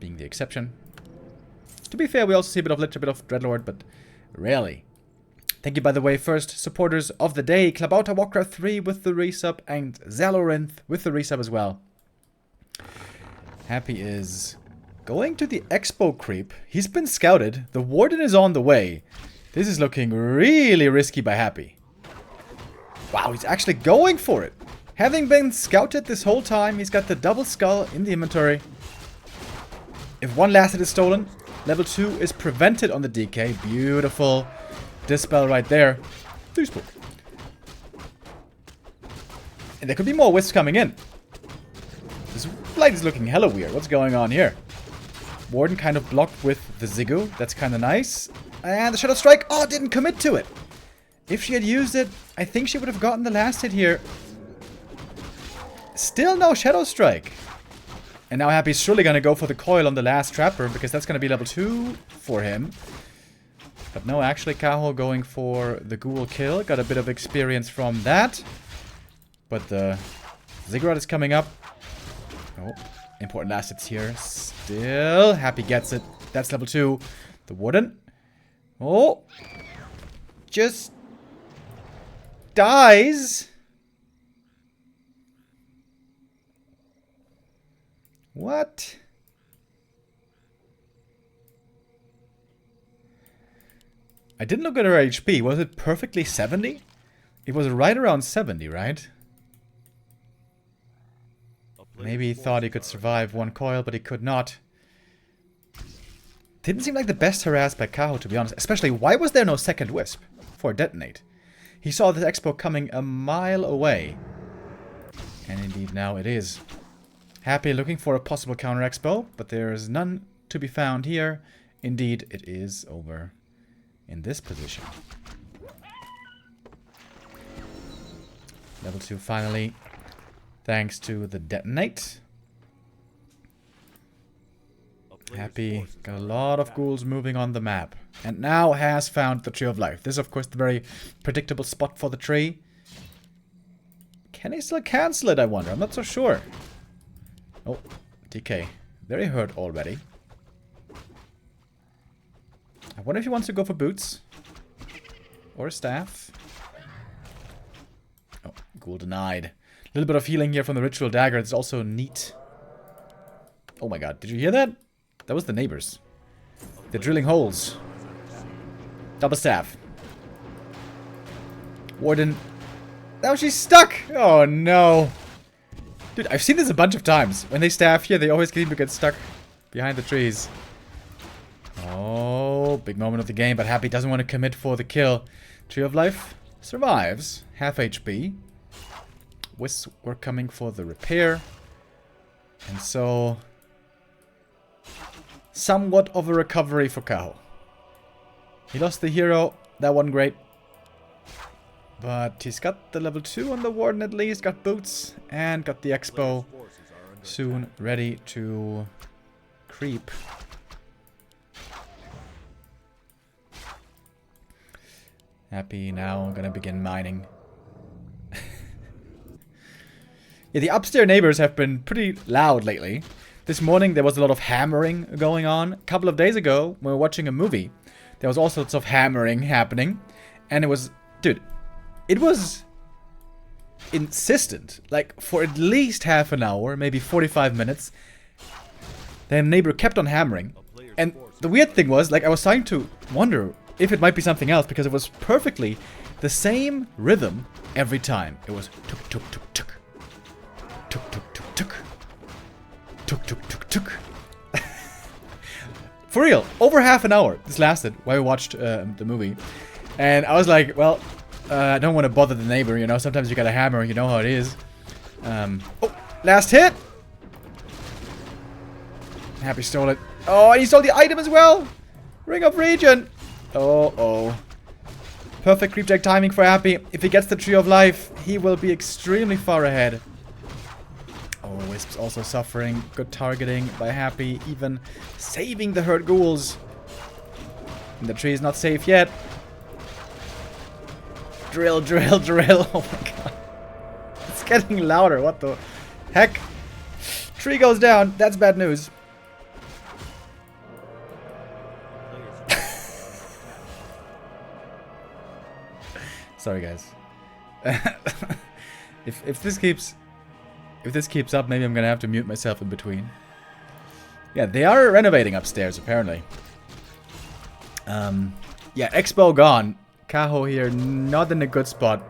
being the exception. To be fair, we also see a bit of Lich, a bit of Dreadlord, but rarely. Thank you, by the way, first supporters of the day. Klabauta Warcraft 3 with the resub and Zalorinth with the resub as well. Happy is going to the Expo creep. He's been scouted. The Warden is on the way. This is looking really risky by Happy. Wow, he's actually going for it. Having been scouted this whole time, he's got the double skull in the inventory. If one last hit is stolen, level 2 is prevented on the DK. Beautiful dispel right there. Dispel. And there could be more wisps coming in. This light is looking hella weird. What's going on here? Warden kind of blocked with the Ziggu. That's kind of nice. And the Shadow Strike. Oh, didn't commit to it. If she had used it, I think she would have gotten the last hit here. Still no Shadow Strike. And now Happy's surely going to go for the coil on the last Trapper, because that's going to be level 2 for him. But no, actually Kaho going for the Ghoul kill. Got a bit of experience from that. But the Ziggurat is coming up. Oh, important last hits here. Still, Happy gets it. That's level 2. The Warden. Oh. Just dies. What? I didn't look at her HP. Was it perfectly 70? It was right around 70, right? Maybe he thought he could survive one coil, but he could not. Didn't seem like the best harassed by Kaho, to be honest. Especially, why was there no second wisp for detonate? He saw this expo coming a mile away. And indeed, now it is. Happy looking for a possible counter expo, but there is none to be found here. Indeed, it is over in this position. Level 2 finally, thanks to the detonate. Happy got a lot of ghouls moving on the map. And now has found the Tree of Life. This is, of course, the very predictable spot for the tree. Can he still cancel it, I wonder? I'm not so sure. Oh, DK. Very hurt already. I wonder if he wants to go for boots. Or a staff. Oh, ghoul denied. A little bit of healing here from the Ritual Dagger. It's also neat. Oh my god, did you hear that? That was the neighbors. They're drilling holes. Double staff. Warden. Now she's stuck! Oh no. Dude, I've seen this a bunch of times. When they staff here, they always seem to get stuck behind the trees. Oh, big moment of the game, but Happy doesn't want to commit for the kill. Tree of Life survives. Half HP. Wisps were coming for the repair. And so, somewhat of a recovery for Kaho. He lost the hero. That wasn't great. But he's got the level 2 on the Warden at least. Got boots. And got the expo. Soon ready to creep. Happy now gonna begin mining. Yeah, the upstairs neighbors have been pretty loud lately. This morning there was a lot of hammering going on. A couple of days ago, when we were watching a movie, there was all sorts of hammering happening. And it was, dude, it was insistent. Like, for at least half an hour, maybe 45 minutes. The neighbor kept on hammering. And the weird thing was, like, I was starting to wonder if it might be something else, because it was perfectly the same rhythm every time. It was tuk tuk tuk tuk. Tuk tuk tuk tuk. Tuk tuk tuk tuk. For real, over half an hour this lasted while we watched the movie. And I was like, well, I don't want to bother the neighbor, you know. Sometimes you gotta hammer, you know how it is. Oh, last hit! Happy stole it. Oh, and he stole the item as well! Ring of Regen! Oh. Perfect creep deck timing for Happy. If he gets the Tree of Life, he will be extremely far ahead. Oh, Wisp's also suffering. Good targeting by Happy. Even saving the hurt ghouls. And the tree is not safe yet. Drill, drill, drill. Oh my god. It's getting louder. What the heck? Tree goes down. That's bad news. Sorry, guys. if this keeps up, maybe I'm gonna have to mute myself in between. Yeah, they are renovating upstairs apparently. Yeah, Expo gone. Kaho here, not in a good spot.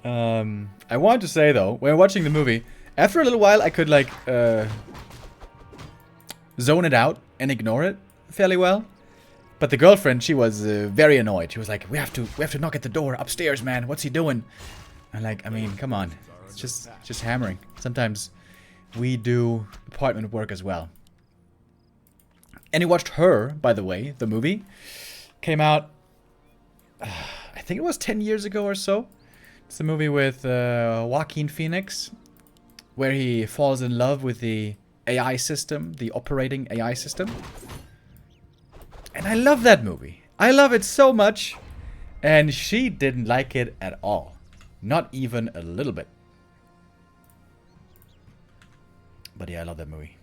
I want to say though, when watching the movie, after a little while I could like zone it out and ignore it fairly well. But the girlfriend, she was very annoyed. She was like, "We have to knock at the door upstairs, man. What's he doing?" I'm like, I mean, come on, it's just hammering. Sometimes we do apartment work as well. And you watched Her, by the way, the movie came out. I think it was 10 years ago or so. It's a movie with Joaquin Phoenix, where he falls in love with the AI system, the operating AI system. And I love that movie. I love it so much. And she didn't like it at all. Not even a little bit. But yeah, I love that movie.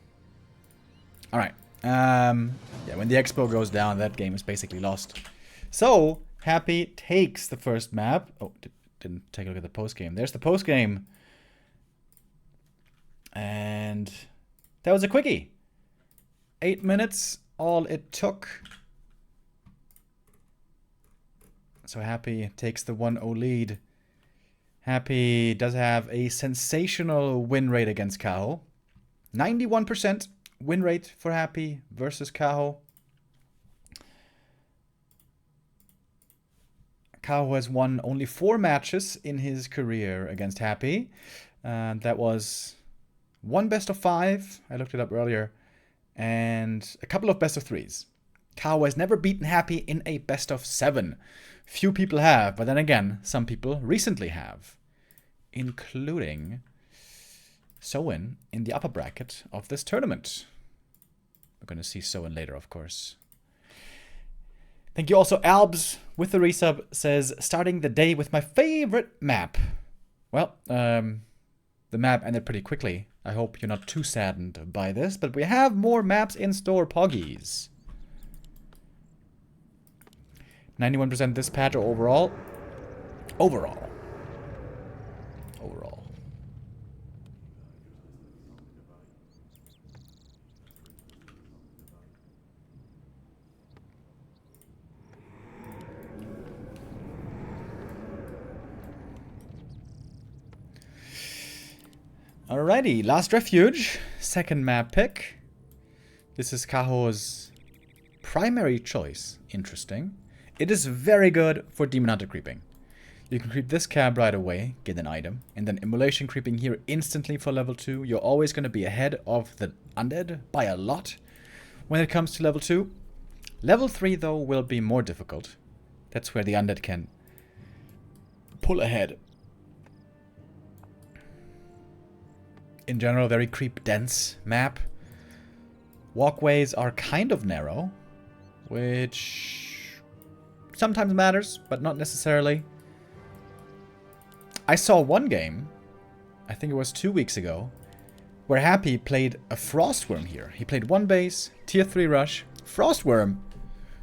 Alright. Yeah, when the expo goes down, that game is basically lost. So, Happy takes the first map. Oh, didn't take a look at the post game. There's the post game. And that was a quickie. 8 minutes, all it took. So Happy takes the 1-0 lead. Happy does have a sensational win rate against Kaho. 91% win rate for Happy versus Kaho. Kaho has won only 4 matches in his career against Happy. That was 1 best of 5. I looked it up earlier. And a couple of best of 3s. Kaho has never beaten Happy in a best of 7. Few people have, but then again, some people recently have. Including Soin in the upper bracket of this tournament. We're going to see Soin later, of course. Thank you also, Albs, with the resub, says, starting the day with my favorite map. Well, the map ended pretty quickly. I hope you're not too saddened by this, but we have more maps in store, Poggies. 91% this patch or overall? Overall. Alrighty, last Refuge, second map pick. This is Kaho's primary choice. Interesting. It is very good for Demon Hunter creeping. You can creep this cab right away, get an item, and then Immolation creeping here instantly for level 2. You're always going to be ahead of the undead by a lot when it comes to level 2. Level 3 though will be more difficult. That's where the undead can pull ahead. In general, very creep dense map. Walkways are kind of narrow, which sometimes matters, but not necessarily. I saw one game, I think it was 2 weeks ago, where Happy played a Frostworm here. He played 1 base, tier 3 rush, Frostworm.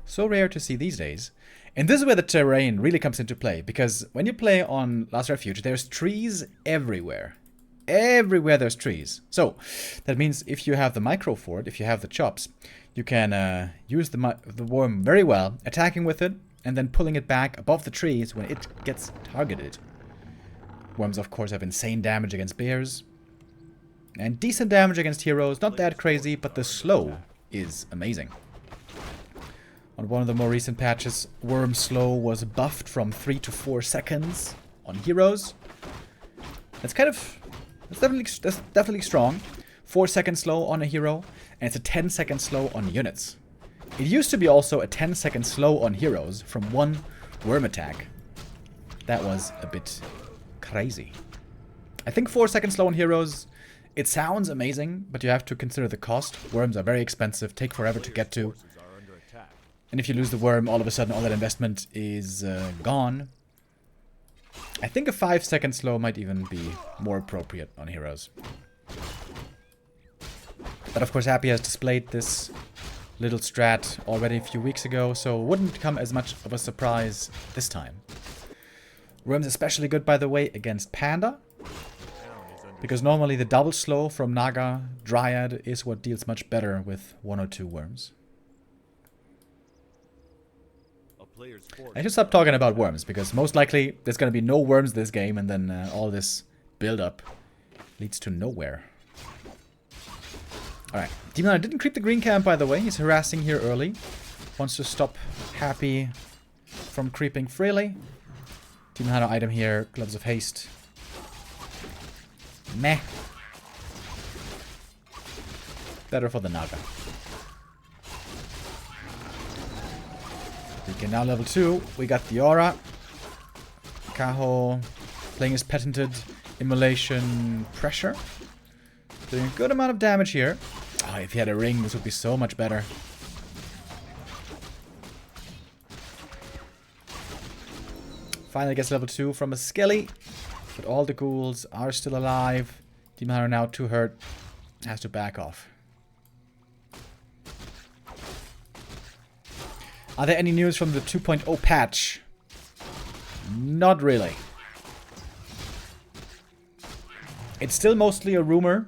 So rare to see these days. And this is where the terrain really comes into play, because when you play on Last Refuge, there's trees everywhere. Everywhere there's trees. So, that means if you have the micro fort, if you have the chops, you can use the worm very well, attacking with it, and then pulling it back above the trees when it gets targeted. Worms, of course, have insane damage against bears. And decent damage against heroes. Not that crazy, but the slow is amazing. On one of the more recent patches, Worm Slow was buffed from 3 to 4 seconds on heroes. That's definitely strong. 4 seconds slow on a hero, and it's a 10-second slow on units. It used to be also a 10-second slow on heroes from 1 worm attack. That was a bit crazy. I think 4 seconds slow on heroes, it sounds amazing, but you have to consider the cost. Worms are very expensive, take forever to get to. And if you lose the worm, all of a sudden all that investment is gone. I think a 5-second slow might even be more appropriate on heroes. But of course, Happy has displayed this little strat already a few weeks ago, so it wouldn't come as much of a surprise this time. Worm's especially good, by the way, against Panda, because normally the double slow from Naga Dryad is what deals much better with 1 or 2 Worms. I should stop talking about Worms, because most likely there's going to be no Worms this game, and then all this build-up leads to nowhere. Alright, Demon Hunter didn't creep the green camp, by the way. He's harassing here early. Wants to stop Happy from creeping freely. Demon Hunter item here, Gloves of Haste. Meh. Better for the Naga. Okay, now level 2. We got the Aura. Kaho playing his patented Immolation Pressure. Doing a good amount of damage here. Oh, if he had a ring, this would be so much better. Finally gets level 2 from a Skelly. But all the ghouls are still alive. Demon Hunter now too hurt. Has to back off. Are there any news from the 2.0 patch? Not really. It's still mostly a rumor.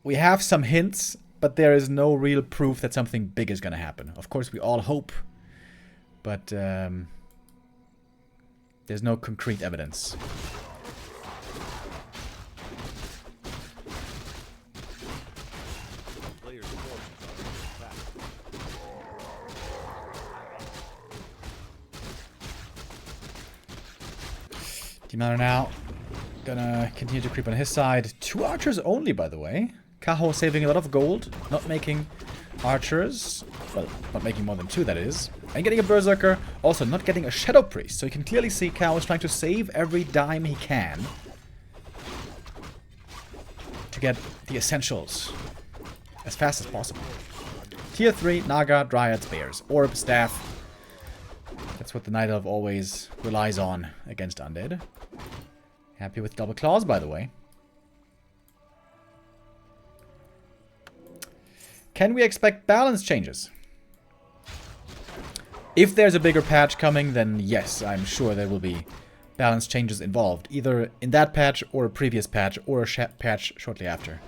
We have some hints, but there is no real proof that something big is going to happen. Of course, we all hope, but there's no concrete evidence. Demon Hunter now gonna continue to creep on his side. 2 archers only, by the way. Kaho saving a lot of gold, not making archers. Well, not making more than 2, that is. And getting a berserker, also not getting a shadow priest. So you can clearly see Kaho is trying to save every dime he can to get the essentials as fast as possible. Tier 3, Naga, Dryads, Bears, Orb, Staff. That's what the Night Elf always relies on against Undead. Happy with double claws, by the way. Can we expect balance changes? If there's a bigger patch coming, then yes, I'm sure there will be balance changes involved. Either in that patch, or a previous patch, or a patch shortly after.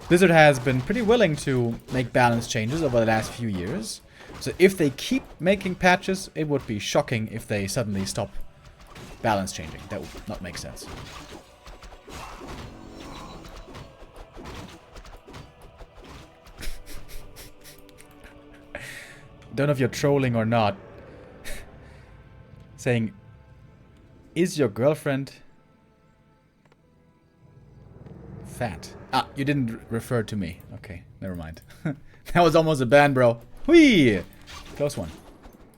Blizzard has been pretty willing to make balance changes over the last few years. So if they keep making patches, it would be shocking if they suddenly stop balance changing. That would not make sense. Don't know if you're trolling or not. Saying, is your girlfriend fat? Ah, you didn't refer to me. Okay, never mind. That was almost a ban, bro. Whee! Close one.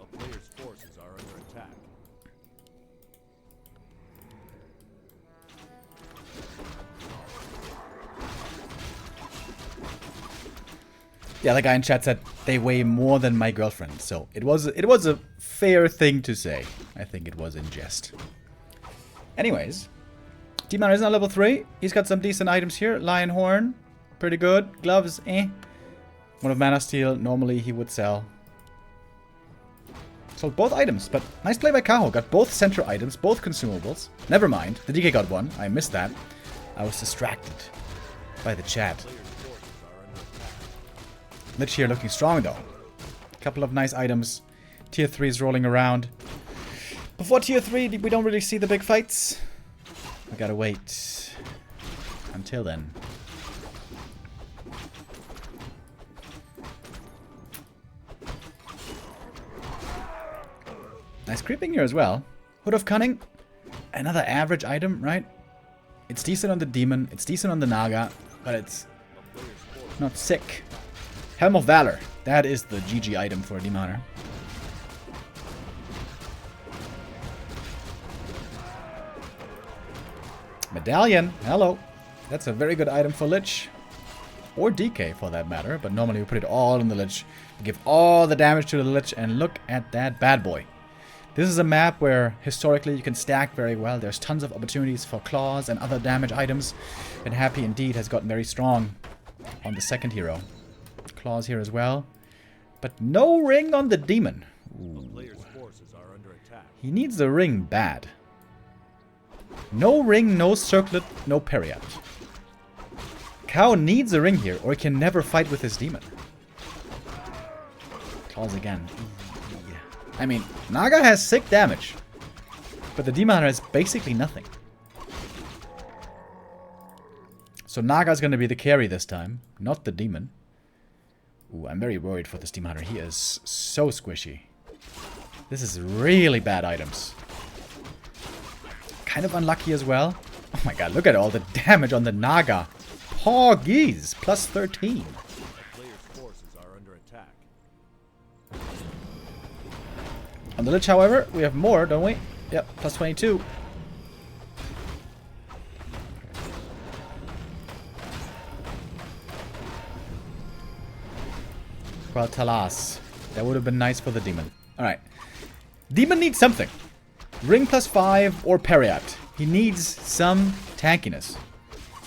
A player's forces are under attack. Yeah, the guy in chat said they weigh more than my girlfriend. So it was a fair thing to say. I think it was in jest. Anyways, Demon Hunter is now level 3. He's got some decent items here. Lion Horn, pretty good. Gloves, eh. One of Mana Steel, normally he would sell. Sold both items, but nice play by Kaho. Got both center items, both consumables. Never mind, the DK got one. I missed that. I was distracted by the chat. Lich here looking strong though. Couple of nice items. Tier 3 is rolling around. Before Tier 3, we don't really see the big fights. We gotta wait until then. Nice creeping here as well. Hood of Cunning. Another average item, right? It's decent on the Demon. It's decent on the Naga. But it's not sick. Helm of Valor. That is the GG item for a Demon Hunter. Medallion. Hello. That's a very good item for Lich. Or DK for that matter. But normally we put it all in the Lich. We give all the damage to the Lich. And look at that bad boy. This is a map where historically you can stack very well. There's tons of opportunities for claws and other damage items. And Happy indeed has gotten very strong on the second hero. Claws here as well. But no ring on the demon. Ooh. Player's forces are under attack. He needs the ring bad. No ring, no circlet, no period. Kaho needs a ring here, or he can never fight with his demon. Claws again. I mean, Naga has sick damage. But the demon hunter has basically nothing. So Naga's gonna be the carry this time, not the demon. Ooh, I'm very worried for this demon hunter. He is so squishy. This is really bad items. Kind of unlucky as well. Oh my god, look at all the damage on the Naga. Porgies, plus 13. Player's forces are under attack. On the Lich, however, we have more, don't we? Yep, plus 22. Well, Talas. That would have been nice for the demon. Alright. Demon needs something. Ring plus 5 or Periat. He needs some tankiness.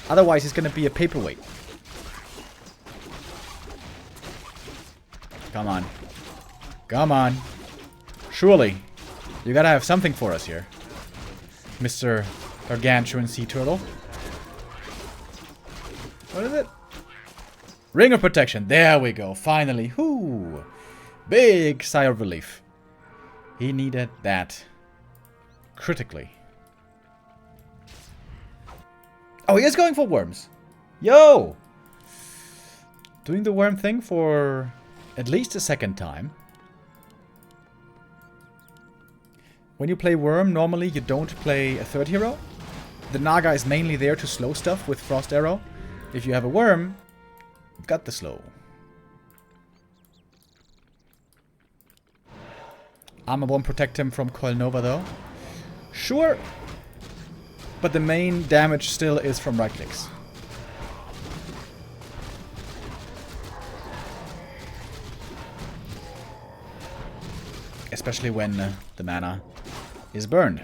Otherwise, he's going to be a paperweight. Come on. Come on. Surely. You gotta have something for us here. Mr. Gargantuan Sea Turtle. What is it? Ring of Protection. There we go. Finally. Whoo. Big sigh of relief. He needed that. Critically. Oh, he is going for worms. Yo! Doing the worm thing for at least a second time. When you play worm, normally you don't play a third hero. The Naga is mainly there to slow stuff with Frost Arrow. If you have a worm, you've got the slow. Armor won't protect him from Coil Nova though. Sure. But the main damage still is from right clicks. Especially when the mana is burned.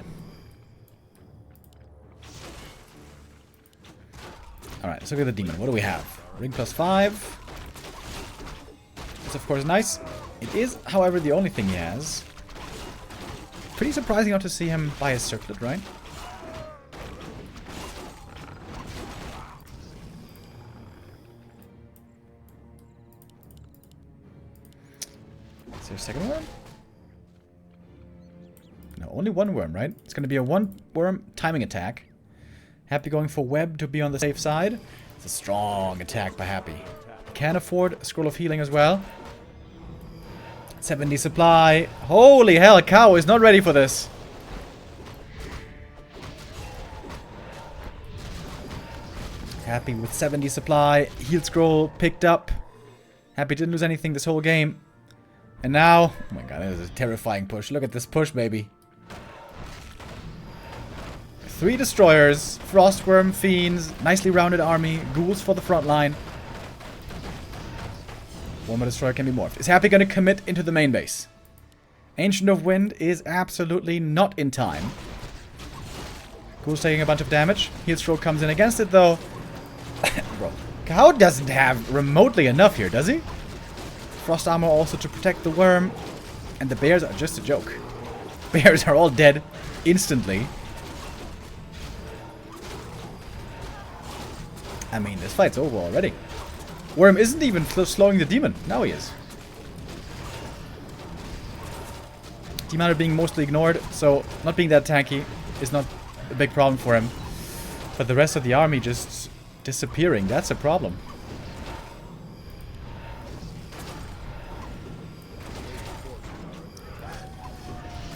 Alright, let's look at the demon. What do we have? Ring plus 5. That's of course nice. It is, however, the only thing he has. Pretty surprising not to see him buy a circlet, right? Is there a second worm? No, only one worm, right? It's going to be a one worm timing attack. Happy going for web to be on the safe side. It's a strong attack by Happy. Can afford a scroll of healing as well. 70 supply. Holy hell, Kaho is not ready for this. Happy with 70 supply. Heal scroll picked up. Happy didn't lose anything this whole game. And now, oh my god, that is a terrifying push. Look at this push, baby. 3 destroyers, Frostworm, Fiends, nicely rounded army, ghouls for the front line. One more destroyer can be morphed. Is Happy going to commit into the main base? Ancient of Wind is absolutely not in time. Ghouls taking a bunch of damage. Heal Stroke comes in against it, though. Bro, Kaho doesn't have remotely enough here, does he? Frost Armor also to protect the worm. And the bears are just a joke. Bears are all dead instantly. I mean, this fight's over already. Worm isn't even slowing the demon. Now he is. Demon are being mostly ignored, so not being that tanky is not a big problem for him. But the rest of the army just disappearing, that's a problem.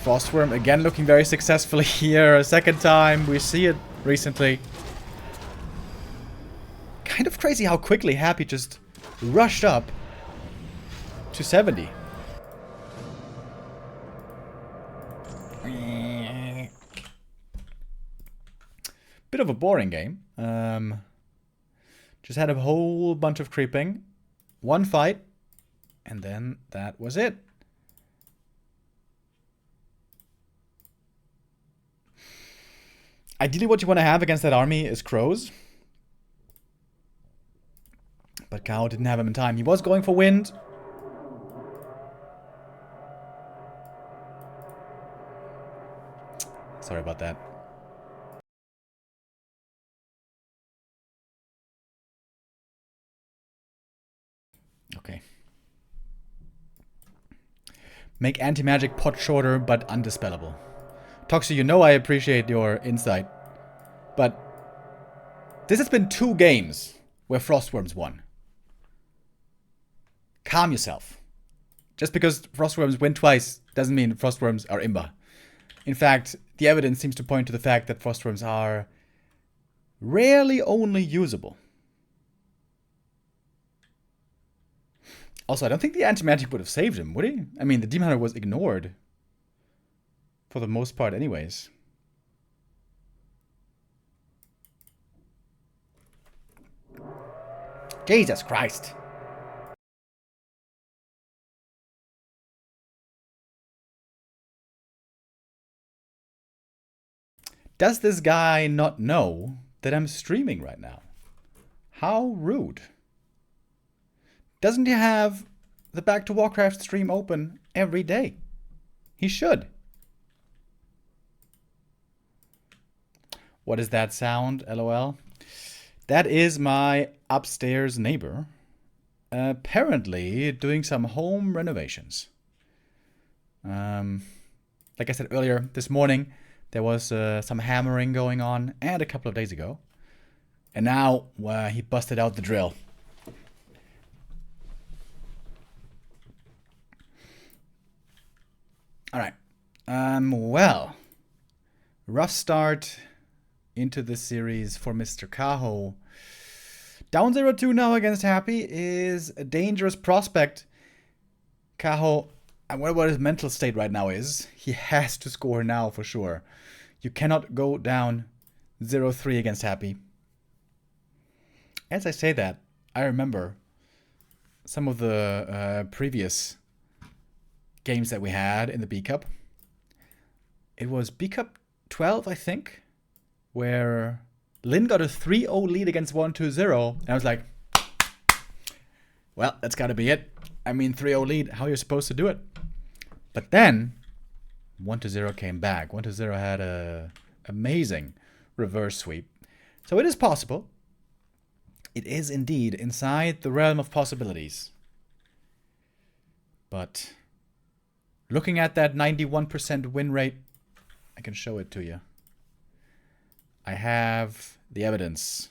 Frostworm again looking very successfully here. A second time. We see it recently. Kind of crazy how quickly Happy just rushed up to 70. Bit of a boring game. Just had a whole bunch of creeping. One fight. And then that was it. Ideally what you want to have against that army is crows. But Kaho didn't have him in time. He was going for wind. Sorry about that. Okay. Make anti-magic pot shorter but undispellable. Toxie, you know I appreciate your insight. But this has been 2 games where Frostworms won. Calm yourself. Just because Frostworms win twice doesn't mean Frostworms are imba. In fact, the evidence seems to point to the fact that Frostworms are rarely only usable. Also, I don't think the anti-magic would have saved him, would he? I mean, the Demon Hunter was ignored. For the most part anyways. Jesus Christ. Does this guy not know that I'm streaming right now? How rude. Doesn't he have the Back to Warcraft stream open every day? He should. What is that sound, LOL? That is my upstairs neighbor. Apparently doing some home renovations. Like I said earlier, this morning there was some hammering going on, and a couple of days ago. And now he busted out the drill. Alright. Well. Rough start into this series for Mr. Kaho. Down 0-2 now against Happy is a dangerous prospect. Kaho, I wonder what his mental state right now is. He has to score now for sure. You cannot go down 0-3 against Happy. As I say that, I remember some of the previous games that we had in the B Cup. It was B Cup 12, I think, where Lin got a 3-0 lead against 1-2-0, and I was like, well, that's gotta be it. I mean, 3-0 lead, how are you supposed to do it? But then 1-0 came back. 1-0 had a amazing reverse sweep. So it is possible. It is indeed inside the realm of possibilities. But looking at that 91% win rate, I can show it to you. I have the evidence.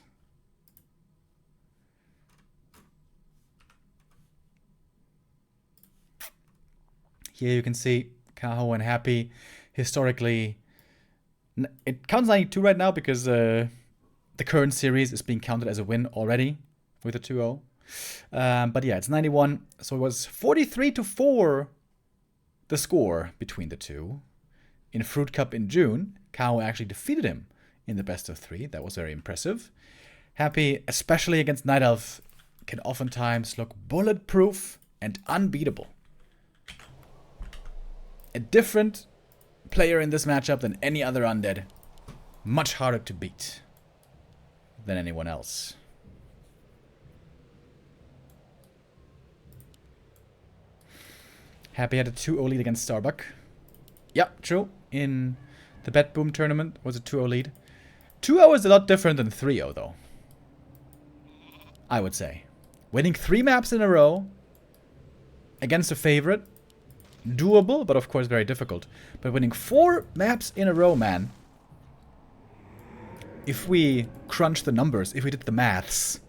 Here you can see Kaho and Happy. Historically, it counts 92 right now because the current series is being counted as a win already with a 2-0. But yeah, it's 91. So it was 43-4 the score between the two. In Fruit Cup in June, Kaho actually defeated him in the best of 3. That was very impressive. Happy, especially against Night Elf, can oftentimes look bulletproof and unbeatable. A different player in this matchup than any other undead. Much harder to beat than anyone else. Happy had a 2-0 lead against Starbuck. Yep, true. In the Bet Boom tournament was a 2-0 lead. 2-0 is a lot different than 3-0 though. I would say. Winning 3 maps in a row against a favorite. Doable, but of course very difficult. But winning 4 maps in a row, man. If we crunch the numbers, if we did the maths,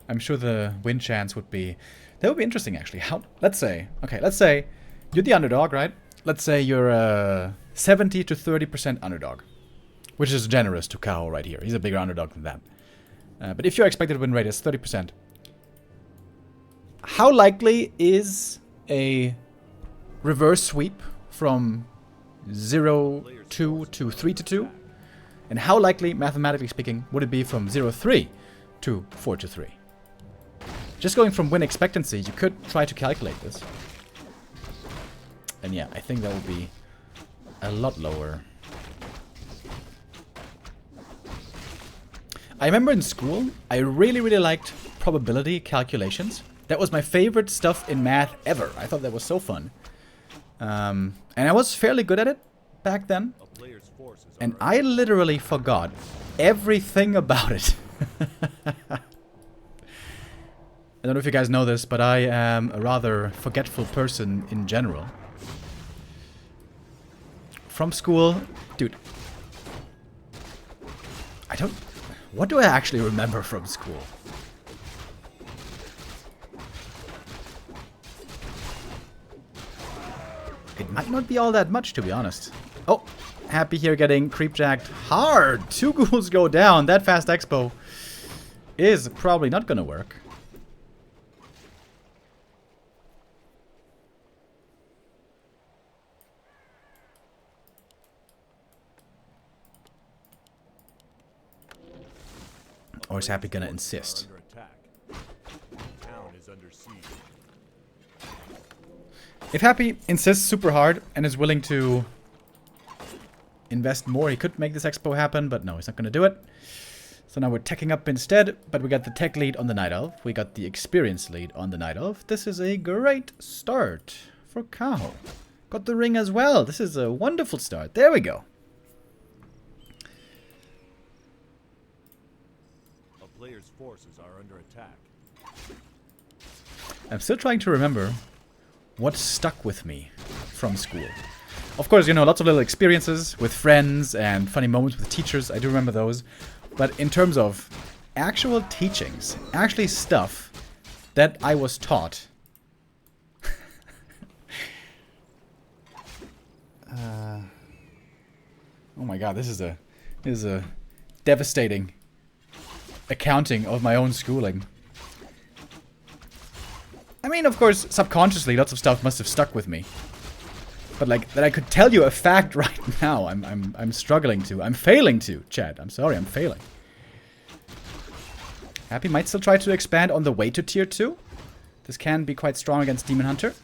I'm sure the win chance would be... That would be interesting, actually. Let's say you're the underdog, right? Let's say you're a 70 to 30% underdog. Which is generous to Kaho right here. He's a bigger underdog than that. But if your expected win rate is 30%, how likely is a reverse sweep from 0-2 to 3-2? And how likely, mathematically speaking, would it be from 0-3 to 4-3? Just going from win expectancy, you could try to calculate this. And yeah, I think that would be a lot lower. I remember in school, I really liked probability calculations. That was my favorite stuff in math ever. I thought that was so fun. And I was fairly good at it back then. And I literally forgot everything about it. I don't know if you guys know this, but I am a rather forgetful person in general. From school, dude. What do I actually remember from school? It might not be all that much, to be honest. Oh, Happy here getting creepjacked hard. 2 ghouls go down. That fast expo is probably not gonna work. Or is Happy gonna insist? If Happy insists super hard and is willing to invest more, he could make this expo happen, but no, he's not gonna do it. So now we're teching up instead, but we got the tech lead on the Night Elf. We got the experience lead on the Night Elf. This is a great start for Kaho. Got the ring as well. This is a wonderful start. There we go. A player's forces are under attack. I'm still trying to remember what stuck with me from school. Of course, you know, lots of little experiences with friends and funny moments with teachers. I do remember those. But in terms of actual teachings, actually stuff that I was taught. Oh my god, this is a devastating accounting of my own schooling. I mean, of course, subconsciously, lots of stuff must have stuck with me. But like that I could tell you a fact right now, I'm struggling to. I'm failing to, chat. I'm sorry, I'm failing. Happy might still try to expand on the way to tier 2. This can be quite strong against Demon Hunter.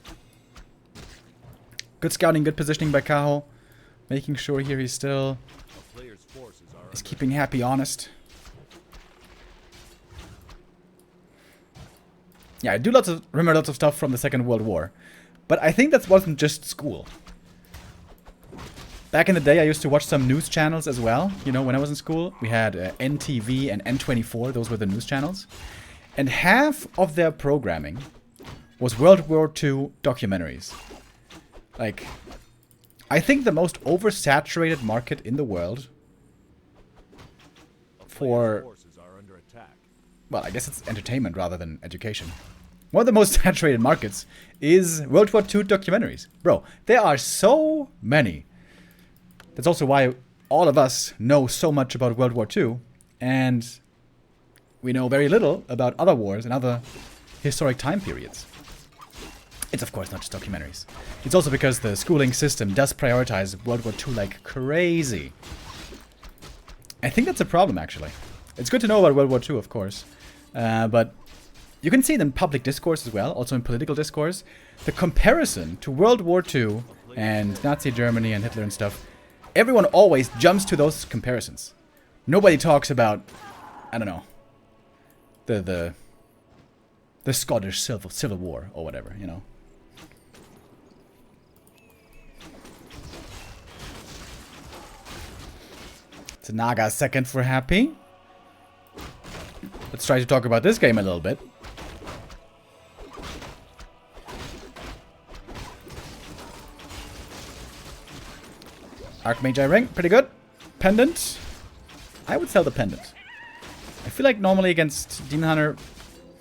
Good scouting, good positioning by Kaho. Making sure here he's still is keeping Happy honest. Yeah, I do remember lots of stuff from the Second World War. But I think that wasn't just school. Back in the day, I used to watch some news channels as well. You know, when I was in school, we had NTV and N24. Those were the news channels. And half of their programming was World War II documentaries. Like, I think the most oversaturated market in the world for... Well, I guess it's entertainment rather than education. One of the most saturated markets is World War II documentaries. Bro, there are so many. That's also why all of us know so much about World War II, and we know very little about other wars and other historic time periods. It's of course not just documentaries. It's also because the schooling system does prioritize World War II like crazy. I think that's a problem, actually. It's good to know about World War II, of course, but you can see it in public discourse as well, also in political discourse. The comparison to World War II and Nazi Germany and Hitler and stuff, everyone always jumps to those comparisons. Nobody talks about, I don't know, the Scottish Civil War or whatever, you know. It's a Naga second for Happy. Let's try to talk about this game a little bit. Archmage ring, pretty good. Pendant. I would sell the pendant. I feel like normally against Demon Hunter,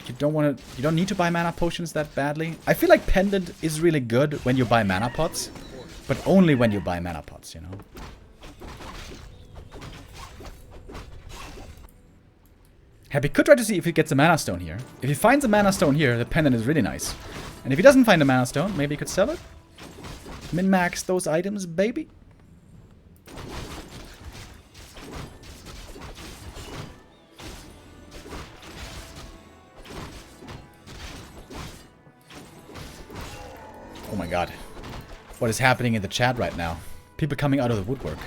you don't need to buy mana potions that badly. I feel like pendant is really good when you buy mana pots, but only when you buy mana pots, you know. Happy could try to see if he gets a mana stone here. If he finds a mana stone here, the pendant is really nice. And if he doesn't find a mana stone, maybe he could sell it. Min-max those items, baby. Oh my god. What is happening in the chat right now? People coming out of the woodwork.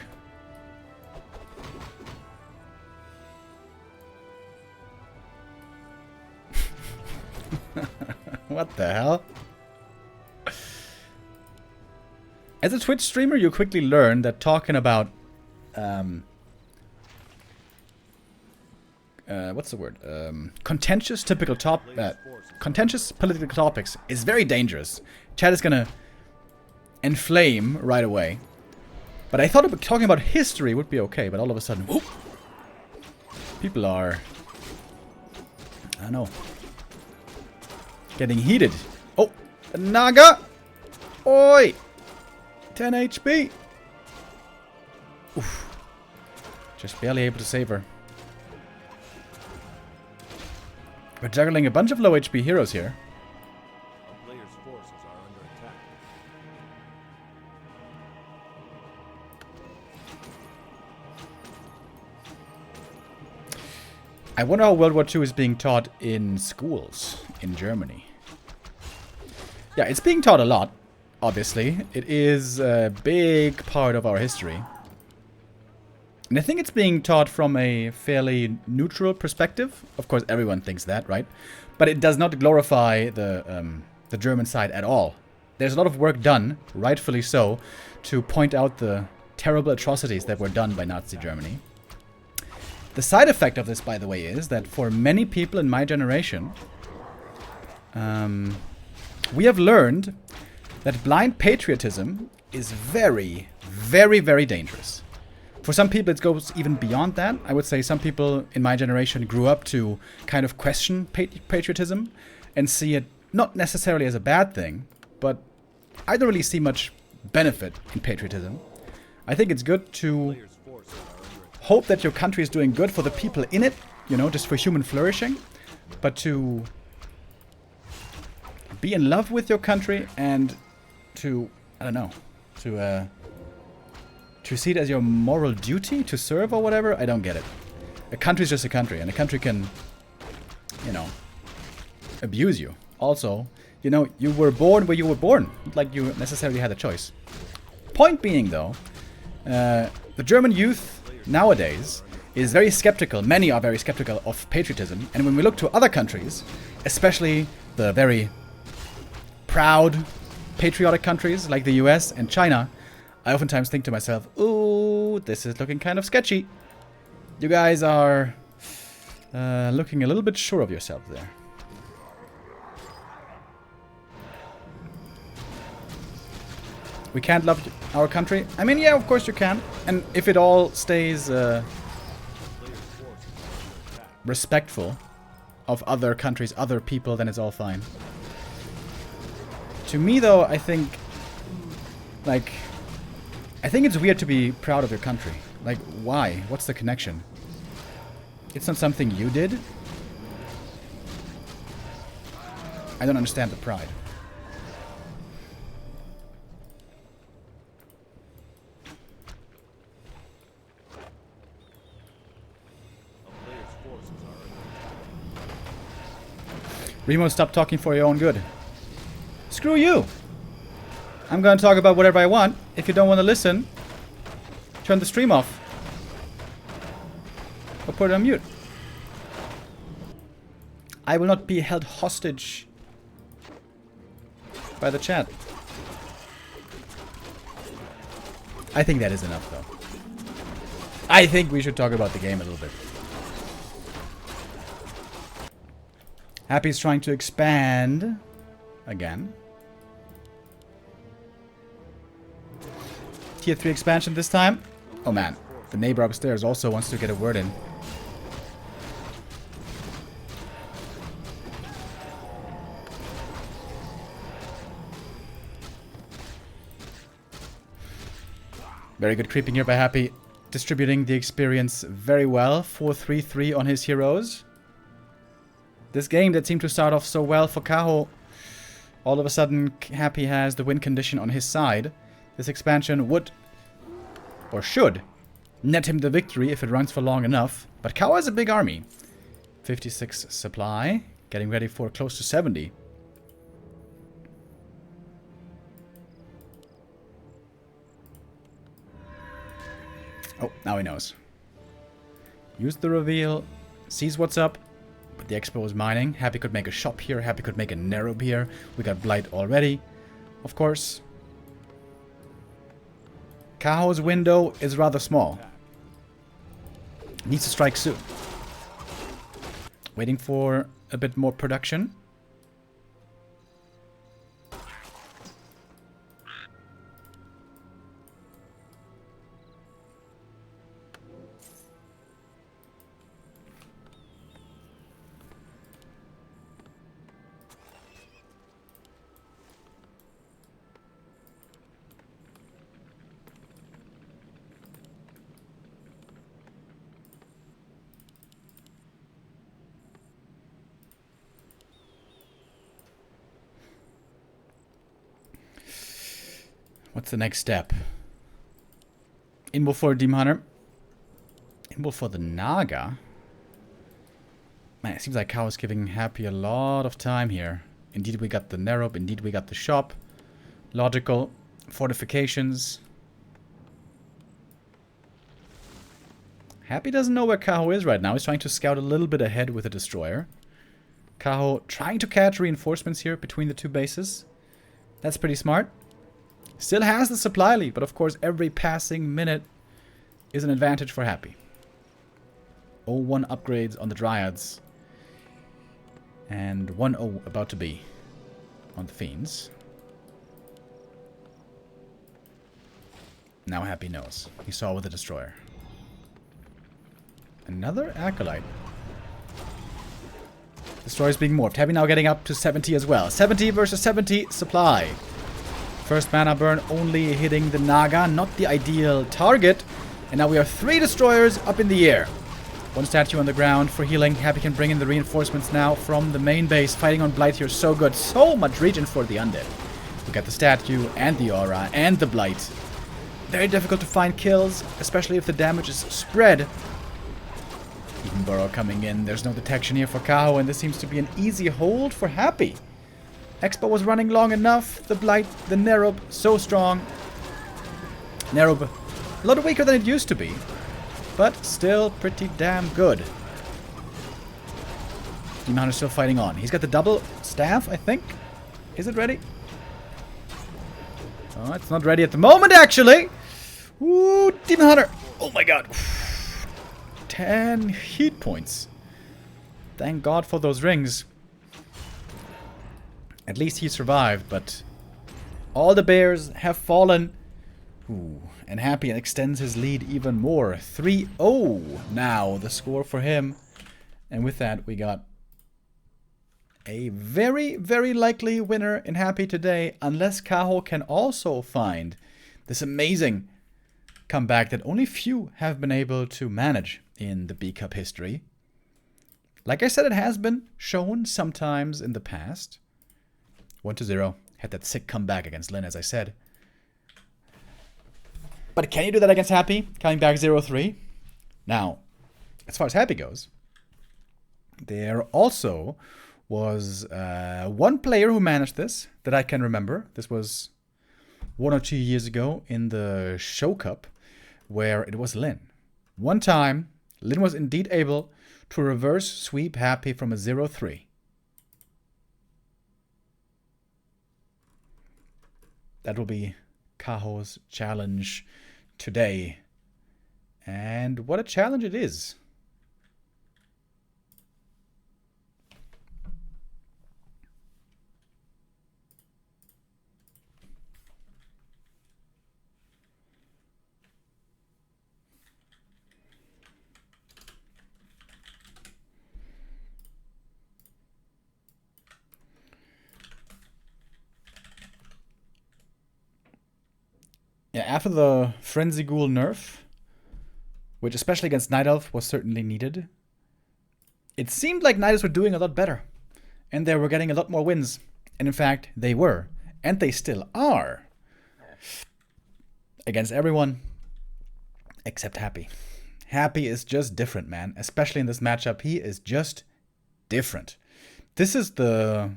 What the hell? As a Twitch streamer, you quickly learn that talking about what's the word? Contentious contentious political topics is very dangerous. Chat is gonna inflame right away. But I thought talking about history would be okay, but all of a sudden, whoop, people are, I don't know, getting heated. Oh, Naga! Oi! 10 HP! Oof. Just barely able to save her. We're juggling a bunch of low HP heroes here. A player's forces are under attack. I wonder how World War II is being taught in schools in Germany. Yeah, it's being taught a lot, obviously. It is a big part of our history. And I think it's being taught from a fairly neutral perspective. Of course, everyone thinks that, right? But it does not glorify the German side at all. There's a lot of work done, rightfully so, to point out the terrible atrocities that were done by Nazi Germany. The side effect of this, by the way, is that for many people in my generation, we have learned that blind patriotism is very, very, very dangerous. For some people, it goes even beyond that. I would say some people in my generation grew up to kind of question patriotism and see it not necessarily as a bad thing, but I don't really see much benefit in patriotism. I think it's good to hope that your country is doing good for the people in it, you know, just for human flourishing, but to be in love with your country and to, I don't know, to see it as your moral duty to serve or whatever. I don't get it. A country is just a country, and a country can, you know, abuse you. Also, you know, you were born where you were born. Not like you necessarily had a choice. Point being, though, the German youth nowadays is very skeptical. Many are very skeptical of patriotism. And when we look to other countries, especially the very proud, patriotic countries like the US and China, I oftentimes think to myself, ooh, this is looking kind of sketchy. You guys are looking a little bit sure of yourself there. We can't love our country? I mean, yeah, of course you can. And if it all stays respectful of other countries, other people, then it's all fine. To me, though, I think, like, I think it's weird to be proud of your country. Like, why? What's the connection? It's not something you did? I don't understand the pride. Remo, stop talking for your own good. Screw you! I'm gonna talk about whatever I want. If you don't want to listen, turn the stream off. Or put it on mute. I will not be held hostage by the chat. I think that is enough, though. I think we should talk about the game a little bit. Happy's trying to expand again. Tier 3 expansion this time. Oh man, the neighbor upstairs also wants to get a word in. Very good creeping here by Happy. Distributing the experience very well. 4-3-3 on his heroes. This game that seemed to start off so well for Kaho, all of a sudden Happy has the win condition on his side. This expansion would, or should, net him the victory if it runs for long enough. But Kaho has a big army. 56 supply, getting ready for close to 70. Oh, now he knows. Use the reveal, sees what's up, but The Expo is mining. Happy could make a shop here. Happy could make a Nerob here. We got Blight already, of course. Kaho's window is rather small. Needs to strike soon. Waiting for a bit more production. What's the next step? Invo for Demon Hunter. Invo for the Naga. Man, it seems like Kaho is giving Happy a lot of time here. Indeed, we got the Nerob. Indeed, we got the shop. Logical. Fortifications. Happy doesn't know where Kaho is right now. He's trying to scout a little bit ahead with a destroyer. Kaho trying to catch reinforcements here between the two bases. That's pretty smart. Still has the supply lead, but of course every passing minute is an advantage for Happy. 0-1 upgrades on the Dryads. And 1-0 about to be on the Fiends. Now Happy knows. He saw with the Destroyer. Another Acolyte. Destroyer's being morphed. Happy now getting up to 70 as well. 70 versus 70 supply. First mana burn only hitting the Naga, not the ideal target. And now we are 3 destroyers up in the air. 1 statue on the ground for healing. Happy can bring in the reinforcements now from the main base. Fighting on Blight here, so good. So much region for the undead. We got the statue and the aura and the Blight. Very difficult to find kills, especially if the damage is spread. Even Burrow coming in. There's no detection here for Kaho, and this seems to be an easy hold for Happy. Expo was running long enough. The Blight, the Nerob, so strong. Nerob, a lot weaker than it used to be, but still pretty damn good. Demon Hunter's still fighting on. He's got the double staff, I think. Is it ready? Oh, it's not ready at the moment, actually. Ooh, Demon Hunter. Oh my god. 10 heat points. Thank God for those rings. At least he survived, but all the bears have fallen. Ooh, and Happy extends his lead even more. 3-0 now, the score for him. And with that, we got a very, very likely winner in Happy today, unless Kaho can also find this amazing comeback that only few have been able to manage in the B-Cup history. Like I said, it has been shown sometimes in the past. 1-0. Had that sick comeback against Lin, as I said. But can you do that against Happy? Coming back 0-3. Now, as far as Happy goes, there also was one player who managed this that I can remember. This was 1 or 2 years ago in the Show Cup, where it was Lin. One time, Lin was indeed able to reverse sweep Happy from a 0-3. That will be Kaho's challenge today. And what a challenge it is. Yeah, after the Frenzy Ghoul nerf, which especially against Night Elf was certainly needed, it seemed like Night Elves were doing a lot better. And they were getting a lot more wins. And in fact, they were. And they still are. Against everyone except Happy. Happy is just different, man. Especially in this matchup, he is just different. This is the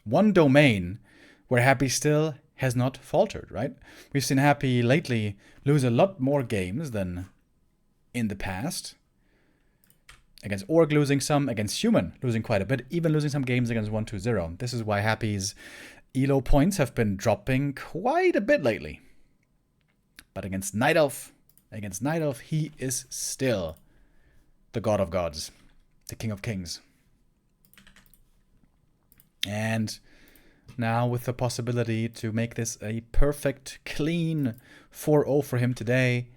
one domain where Happy still has not faltered, right? We've seen Happy lately lose a lot more games than in the past. Against Orc losing some, against Human losing quite a bit, even losing some games against 1-2-0. This is why Happy's elo points have been dropping quite a bit lately. But against Night Elf, he is still the god of gods, the king of kings. And now with the possibility to make this a perfect, clean 4-0 for him today.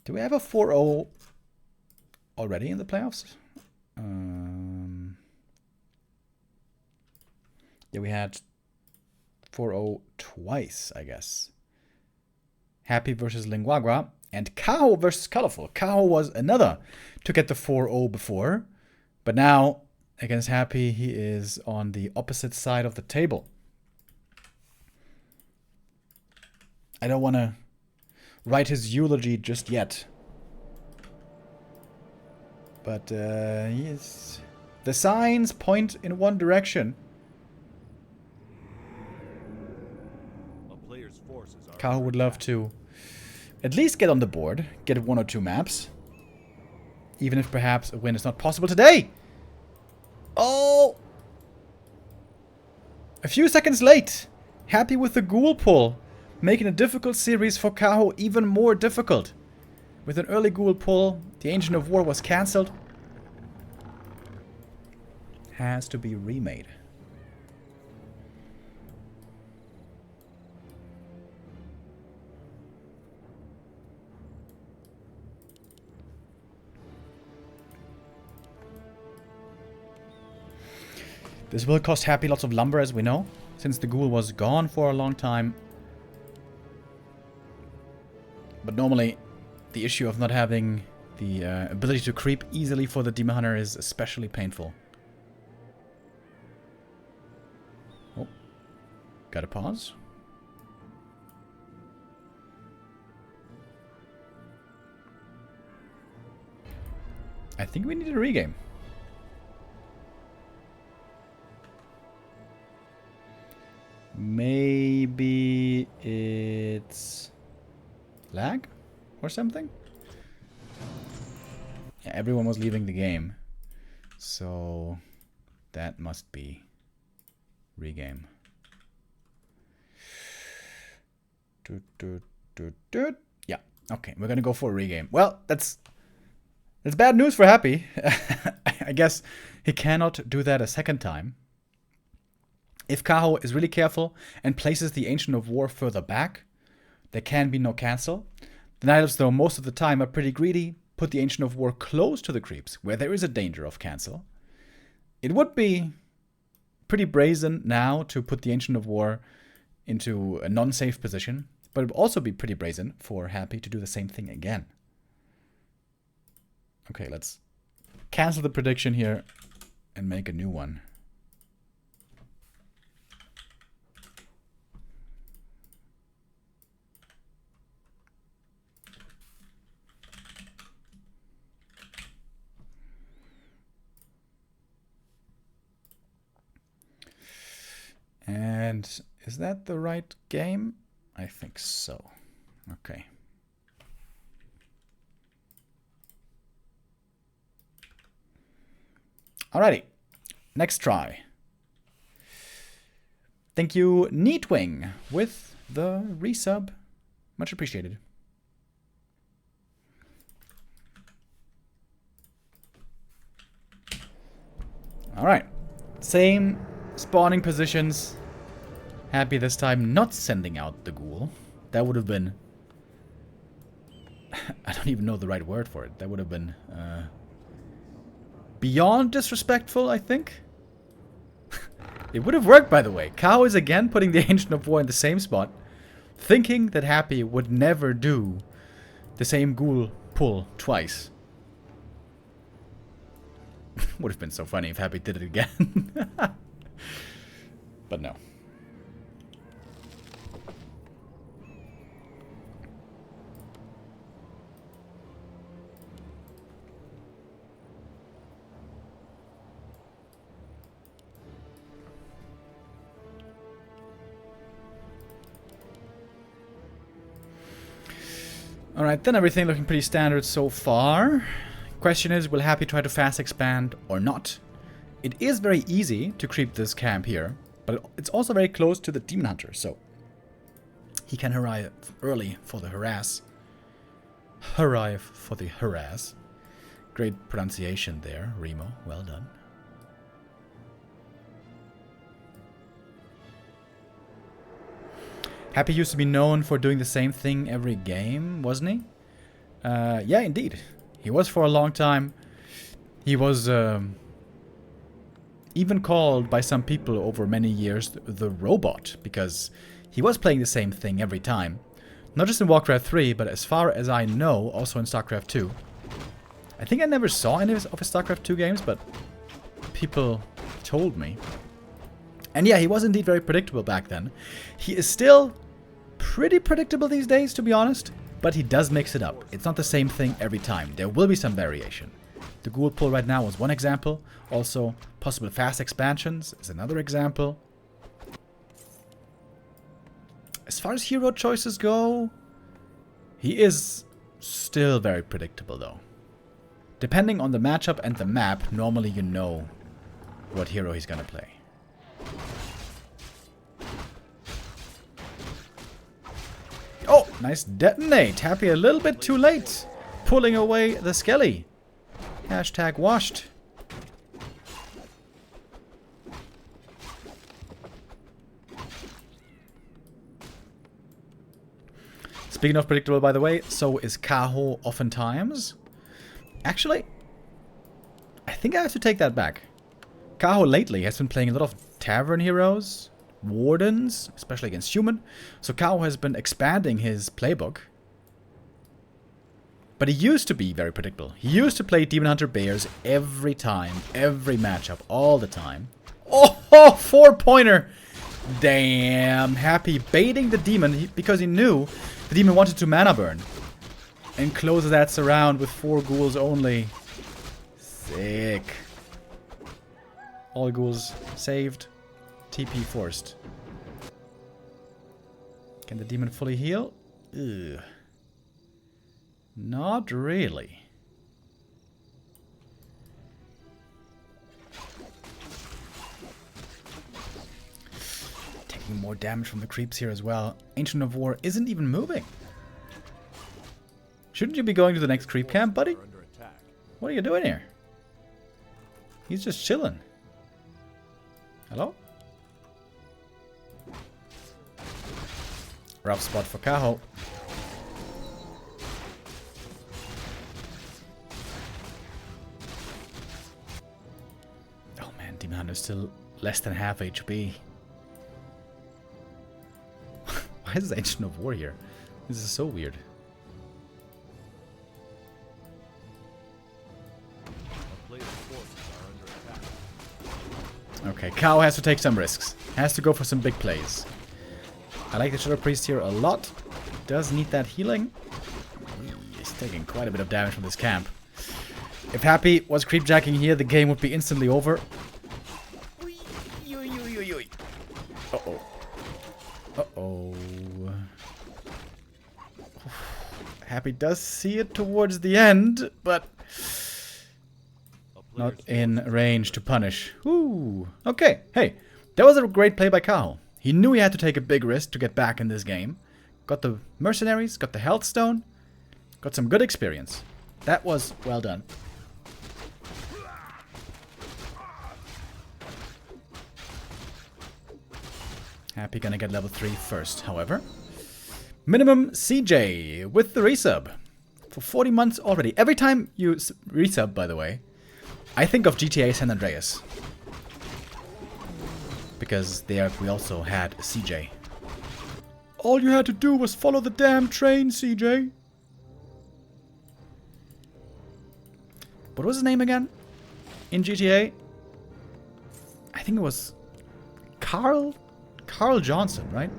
Do we have a 4-0 already in the playoffs? Yeah, we had 4-0 twice, I guess. Happy versus Linguagua and Kaho versus Colorful. Kaho was another to get the 4-0 before, but now against Happy, he is on the opposite side of the table. I don't want to write his eulogy just yet. But yes, the signs point in one direction. Kaho would love to at least get on the board, get 1 or 2 maps. Even if perhaps a win is not possible today. Oh! A few seconds late. Happy with the ghoul pull. Making a difficult series for Kaho even more difficult. With an early ghoul pull, the Ancient of War was cancelled. Has to be remade. This will cost Happy lots of lumber, as we know, since the ghoul was gone for a long time. But normally, the issue of not having the ability to creep easily for the Demon Hunter is especially painful. Oh, gotta pause. I think we need a regame. Maybe it's lag or something? Yeah, everyone was leaving the game. So that must be regame. Yeah, okay, we're gonna go for a regame. Well, that's bad news for Happy. I guess he cannot do that a second time. If Kaho is really careful and places the Ancient of War further back, there can be no cancel. The Night Elves, though, most of the time are pretty greedy, put the Ancient of War close to the creeps, where there is a danger of cancel. It would be pretty brazen now to put the Ancient of War into a non-safe position, but it would also be pretty brazen for Happy to do the same thing again. Okay, let's cancel the prediction here and make a new one. And is that the right game? I think so. Okay. Alrighty. Next try. Thank you, Neatwing, with the resub. Much appreciated. Alright. Same spawning positions. Happy this time not sending out the ghoul. That would have been... I don't even know the right word for it. That would have been beyond disrespectful, I think. It would have worked, by the way. Kaho is again putting the Ancient of War in the same spot, thinking that Happy would never do the same ghoul pull twice. Would have been so funny if Happy did it again. But no. Alright, then everything looking pretty standard so far. Question is, will Happy try to fast expand or not? It is very easy to creep this camp here, but it's also very close to the Demon Hunter, so he can arrive early for the harass. Arrive for the harass. Great pronunciation there, Remo. Well done. Happy used to be known for doing the same thing every game, wasn't he? Yeah, indeed. He was for a long time. He was even called by some people over many years the robot, because he was playing the same thing every time. Not just in Warcraft 3, but as far as I know, also in StarCraft 2. I think I never saw any of his StarCraft 2 games, but people told me. And yeah, he was indeed very predictable back then. He is still pretty predictable these days, to be honest, but he does mix it up. It's not the same thing every time. There will be some variation. The Ghoul pull right now was one example. Also, possible fast expansions is another example. As far as hero choices go, he is still very predictable though. Depending on the matchup and the map, normally you know what hero he's gonna play. Oh, nice detonate. Happy a little bit too late. Pulling away the Skelly. Hashtag washed. Speaking of predictable, by the way, so is Kaho oftentimes. Actually, I think I have to take that back. Kaho lately has been playing a lot of Tavern heroes, Wardens, especially against human. So Kaho has been expanding his playbook. But he used to be very predictable. He used to play Demon Hunter Bears every time, every matchup, all the time. Oh, 4-pointer! Damn, Happy baiting the demon because he knew the demon wanted to mana burn. And closes that surround with 4 ghouls only. Sick. All ghouls saved. TP forced. Can the demon fully heal? Ugh. Not really. Taking more damage from the creeps here as well. Ancient of War isn't even moving. Shouldn't you be going to the next creep camp, buddy? What are you doing here? He's just chilling. Hello? Rough spot for Kaho. Oh man, Demon Hunter is still less than half HP. Why is Ancient of War here? This is so weird. Okay, Kaho has to take some risks. Has to go for some big plays. I like the Shadow Priest here a lot. Does need that healing. He's taking quite a bit of damage from this camp. If Happy was creepjacking here, the game would be instantly over. Uh-oh. Uh-oh. Happy does see it towards the end, but not in range to punish. Ooh. Okay, hey, that was a great play by Kaho. He knew he had to take a big risk to get back in this game. Got the mercenaries, got the health stone, got some good experience. That was well done. Happy gonna get level 3 first, however. Minimum CJ with the resub. For 40 months already. Every time you resub, by the way, I think of GTA San Andreas. Because there we also had CJ. All you had to do was follow the damn train, CJ. What was his name again? In GTA? I think it was Carl Johnson, right?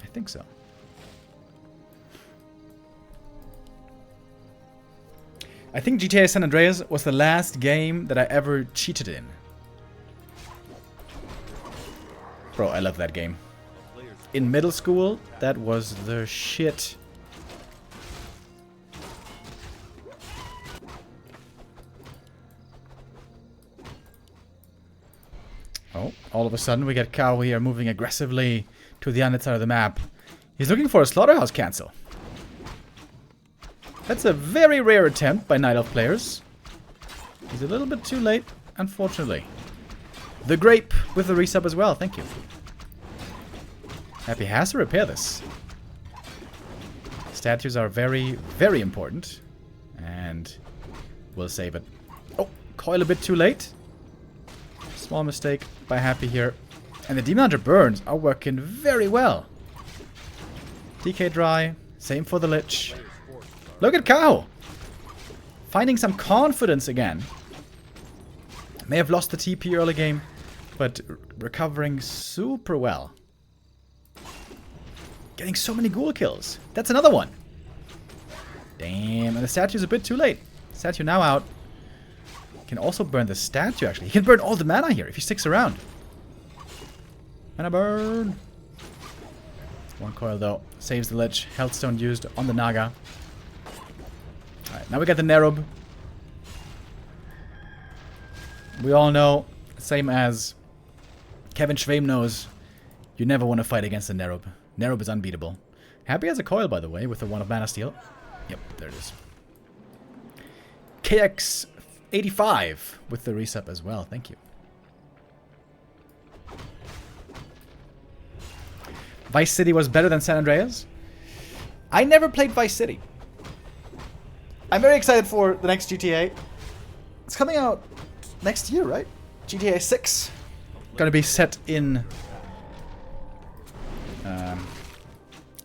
I think so. I think GTA San Andreas was the last game that I ever cheated in. Bro, I love that game. In middle school, that was the shit. Oh, all of a sudden we get Kaho here moving aggressively to the other side of the map. He's looking for a slaughterhouse cancel. That's a very rare attempt by Night Elf players. He's a little bit too late, unfortunately. The Grape with the resub as well, thank you. Happy has to repair this. Statues are very, very important. And we'll save it. Oh, coil a bit too late. Small mistake by Happy here. And the Demon Hunter burns are working very well. DK dry. Same for the Lich. Look at Kaho. Finding some confidence again. May have lost the TP early game, but recovering super well. Getting so many ghoul kills. That's another one. Damn, and the statue's a bit too late. Statue now out. Can also burn the statue, actually. He can burn all the mana here if he sticks around. Mana burn. One coil, though. Saves the Lich. Healthstone used on the Naga. Alright, now we got the Nerub. We all know, same as Kevin Schwem knows, you never want to fight against the Nerub. Nerub is unbeatable. Happy has a coil, by the way, with the one of Mana Steel. Yep, there it is. KX85 with the resub as well. Thank you. Vice City was better than San Andreas. I never played Vice City. I'm very excited for the next GTA. It's coming out next year, right? GTA 6. Gonna be set in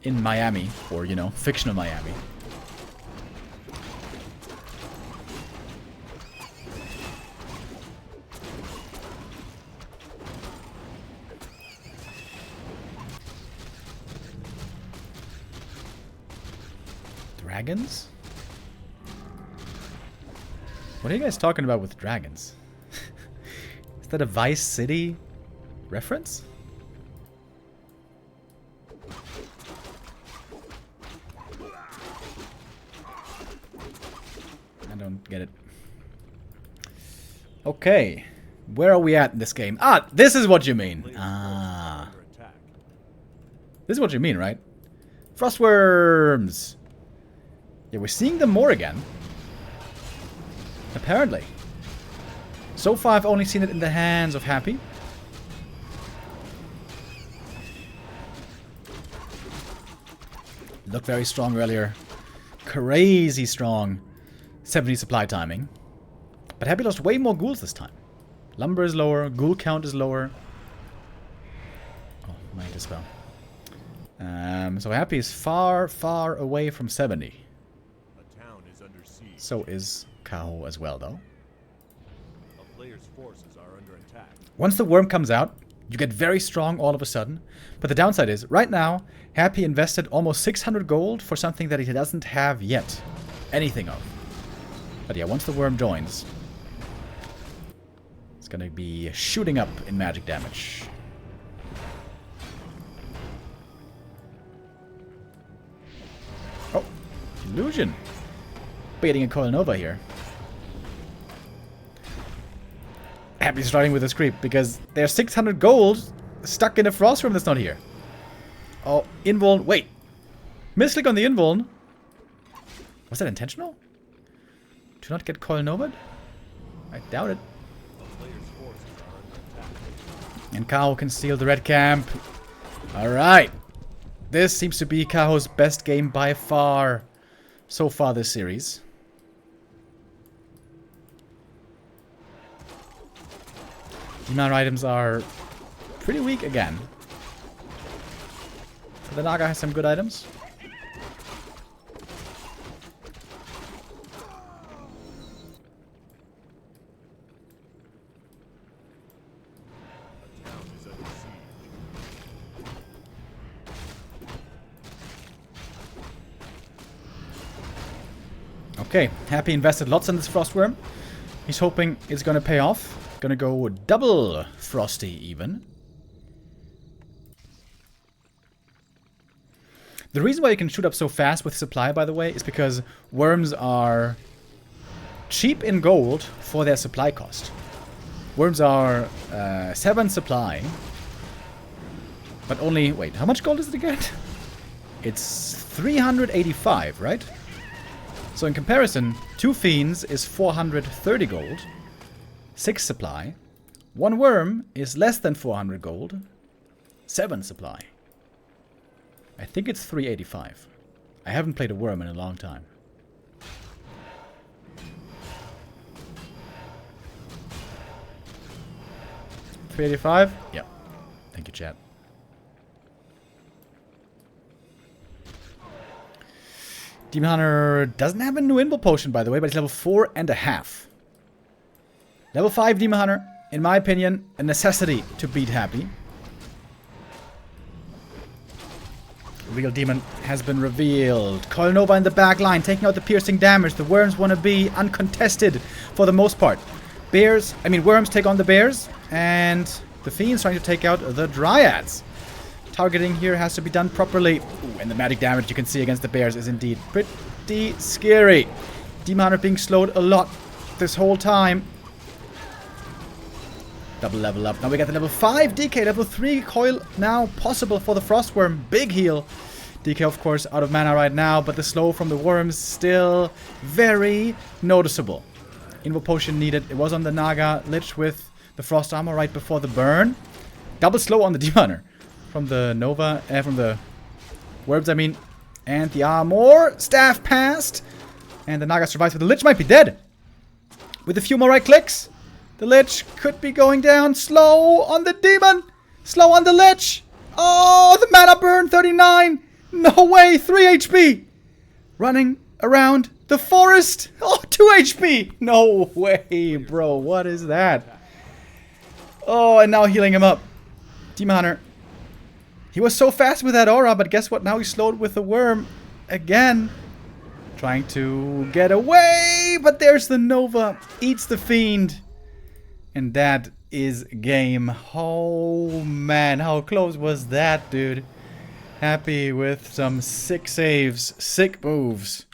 Miami, or, you know, fictional Miami. Dragons? What are you guys talking about with dragons? Is that a Vice City reference? I don't get it. Okay. Where are we at in this game? Ah, this is what you mean. Ah. This is what you mean, right? Frostworms. Yeah, we're seeing them more again. Apparently. So far, I've only seen it in the hands of Happy. Looked very strong earlier. Crazy strong. 70 supply timing. But Happy lost way more ghouls this time. Lumber is lower. Ghoul count is lower. Oh, might as well. So Happy is far, far away from 70. A town is under siege. So is Kaho as well, though. A player's forces are under attack. Once the worm comes out, you get very strong all of a sudden. But the downside is, right now, Happy invested almost 600 gold for something that he doesn't have yet. Anything of. But yeah, once the worm joins, it's gonna be shooting up in magic damage. Oh, illusion. Baiting a Coil Nova here. Happy starting with this creep because there's 600 gold stuck in a frost room that's not here. Oh, invuln. Wait. Misclick on the invuln. Was that intentional? To not get Coil Nova? I doubt it. A player's forces are under attack. And Kaho can steal the red camp. Alright. This seems to be Kaho's best game by far so far this series. Demon items are pretty weak again. The Naga has some good items. A town is under siege. Okay, Happy invested lots in this Frostworm. He's hoping it's gonna pay off. Gonna go double Frosty even. The reason why you can shoot up so fast with supply, by the way, is because worms are cheap in gold for their supply cost. Worms are 7 supply. But only... Wait, how much gold is it again? It's 385, right? So in comparison, 2 fiends is 430 gold. 6 supply. 1 worm is less than 400 gold. 7 supply. I think it's 385. I haven't played a worm in a long time. $385? Yeah. Thank you, chat. Demon Hunter doesn't have a new invul potion, by the way, but he's level 4.5. Level 5 Demon Hunter, in my opinion, a necessity to beat Happy. Real Demon has been revealed. Coil Nova in the back line, taking out the piercing damage. The worms want to be uncontested for the most part. Worms take on the bears, and the fiends trying to take out the dryads. Targeting here has to be done properly. Ooh, and the magic damage you can see against the bears is indeed pretty scary. Demon Hunter being slowed a lot this whole time. Double level up. Now we got the level 5 DK, level 3 coil now possible for the Frostworm. Big heal. DK, of course, out of mana right now, but the slow from the worms still very noticeable. Invul potion needed. It was on the Naga Lich with the Frost Armor right before the burn. Double slow on the Demon Hunter. From the Nova, from the worms, I mean. And the armor. Staff passed. And the Naga survives, but the Lich might be dead. With a few more right clicks. The Lich could be going down. Slow on the Demon. Slow on the Lich. Oh, the mana burn, 39. No way, 3 HP. Running around the forest. Oh, 2 HP. No way, bro. What is that? Oh, and now healing him up. Demon Hunter. He was so fast with that aura, but guess what? Now he's slowed with the worm again. Trying to get away, but there's the Nova. Eats the fiend. And that is game. Oh, man. How close was that, dude? Happy with some sick saves. Sick moves.